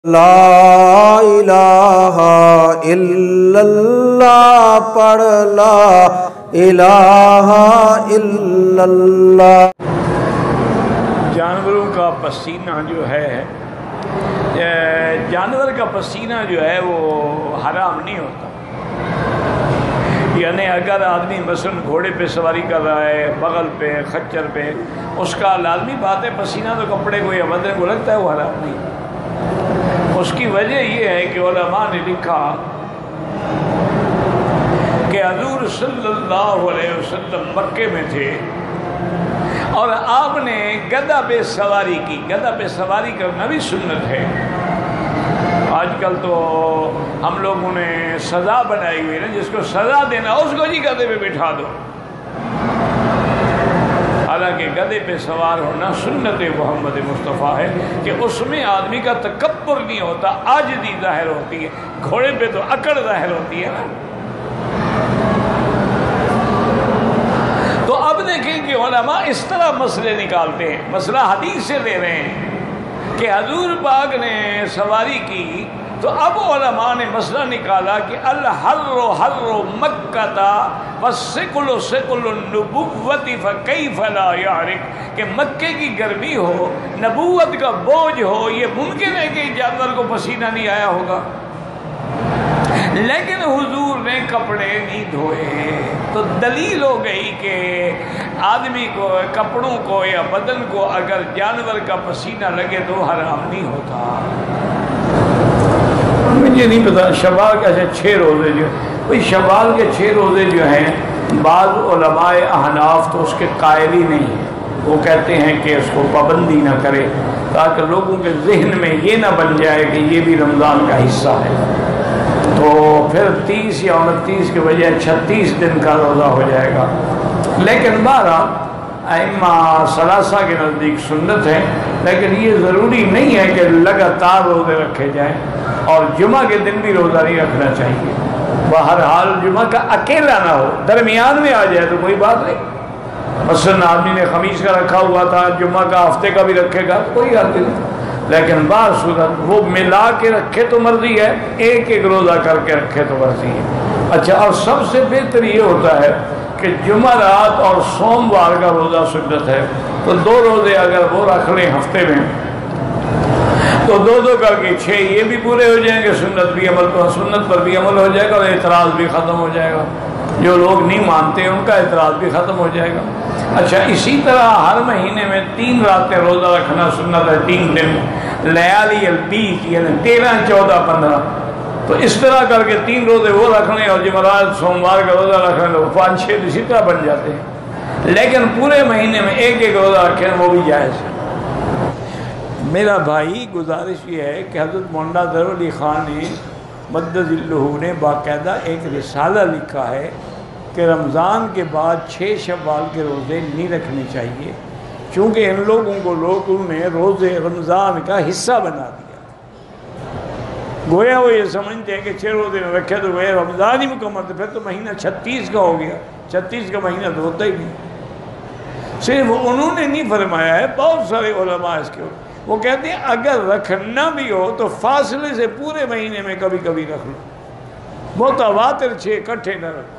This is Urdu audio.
لا الہ الا اللہ پڑھ لا الہ الا اللہ۔ جانوروں کا پسینہ جو ہے، جانور کا پسینہ جو ہے وہ حرام نہیں ہوتا۔ یعنی اگر آدمی مثلاً گھوڑے پہ سواری کر رہا ہے، بغل پہ، خچر پہ، اس کا لازمی بات ہے پسینہ تو کپڑے کو یا بدن کو لگتا ہے، وہ حرام نہیں۔ اس کی وجہ یہ ہے کہ علماء نے لکھا کہ حضور صلی اللہ علیہ وسلم مکے میں تھے اور آپ نے گدھا پہ سواری کی۔ گدھا پہ سواری کرنا بھی سنت ہے۔ آج کل تو ہم لوگوں نے سزا بنائی ہوئی ہے، جس کو سزا دینا اس کو جی گدھے پہ بٹھا دو۔ حالانکہ گدھے پہ سوار ہونا سنت محمد مصطفیٰ ہے کہ اس میں آدمی کا تکبر نہیں ہوتا، عاجزی ظاہر ہوتی ہے۔ گھوڑے پہ تو اکڑ ظاہر ہوتی ہے نا۔ تو اب دیکھیں کہ علماء اس طرح مسئلے نکالتے ہیں، مسئلہ حدیث سے لے رہے ہیں کہ حضور پاک نے سواری کی، تو اب علماء نے مسئلہ نکالا کہ الحر حر مکہ والسقل سقل النبوۃ فکیف لا یعرق، کہ مکے کی گرمی ہو، نبوت کا بوجھ ہو، یہ ممکن ہے کہ جانور کو پسینہ نہیں آیا ہوگا، لیکن حضور نے کپڑے نہیں دھوئے۔ تو دلیل ہو گئی کہ آدمی کو کپڑوں کو یا بدن کو اگر جانور کا پسینہ لگے تو حرام نہیں ہوتا۔ مجھے نہیں پتا شوال کے 6 روزے جو بھئی شوال کے 6 روزے جو ہیں، بعض علماء احناف تو اس کے قائل ہی نہیں ہیں۔ وہ کہتے ہیں کہ اس کو پابندی نہ کرے تاکہ لوگوں کے ذہن میں یہ نہ بن جائے کہ یہ بھی رمضان کا حصہ ہے، تو پھر 30 یا 29 کے بجائے 36 دن کا روزہ ہو جائے گا۔ لیکن بہرحال ائمہ ثلاثہ کے نزدیک سنت ہے، لیکن یہ ضروری نہیں ہے کہ لگاتار روزے رکھے جائیں، اور جمعہ کے دن بھی روزہ نہیں رکھنا چاہیے۔ بہرحال جمعہ کا اکیلا نہ ہو، درمیان میں آ جائے تو کوئی بات نہیں۔ مثلاً آدمی نے خمیس کا رکھا ہوا تھا، جمعہ کا ہفتے کا بھی رکھے گا تو کوئی بات نہیں، لیکن بعض صورت وہ ملا کے رکھے تو مرضی ہے، ایک ایک روزہ کر کے رکھے تو مرضی ہے۔ اچھا، اور سب سے بہتر یہ ہوتا ہے کہ جمعرات اور سوموار کا روزہ سنت ہے، تو 2 روزے اگر وہ رکھ لیں ہفتے میں تو 2 کر کے 6 یہ بھی پورے ہو جائیں گے، سنت بھی عمل تو سنت پر بھی عمل ہو جائے گا، اور اعتراض بھی ختم ہو جائے گا۔ جو لوگ نہیں مانتے ان کا اعتراض بھی ختم ہو جائے گا۔ اچھا، اسی طرح ہر مہینے میں 3 راتیں روزہ رکھنا سنت ہے، 3 دن، لیالی البیض یعنی 13، 14، 15۔ تو اس طرح کر کے 3 روزے وہ رکھ لیں اور جمعرات سوموار کا روزہ رکھ لیں تو 5، 6 اسی طرح بن جاتے ہیں، لیکن پورے مہینے میں ایک ایک روزہ رکھیں وہ بھی جائز ہے۔ میرا بھائی گزارش یہ ہے کہ حضرت مولانا ظفر علی خان نے مدد ذلہ نے باقاعدہ ایک رسالہ لکھا ہے کہ رمضان کے بعد 6 شوال کے روزے نہیں رکھنے چاہیے، چونکہ ان لوگوں نے روزے رمضان کا حصہ بنا دیا۔ گویا وہ یہ سمجھتے ہیں کہ 6 روزے میں رکھے تو گویا رمضان ہی مکمل، تو پھر تو مہینہ 36 کا ہو گیا۔ 36 کا مہینہ تو ہوتا ہی نہیں۔ صرف انہوں نے نہیں فرمایا ہے، بہت سارے علماء اس کے وہ کہتے ہیں اگر رکھنا بھی ہو تو فاصلے سے پورے مہینے میں کبھی کبھی رکھ لو، متواتر 6 اکٹھے نہ رکھو۔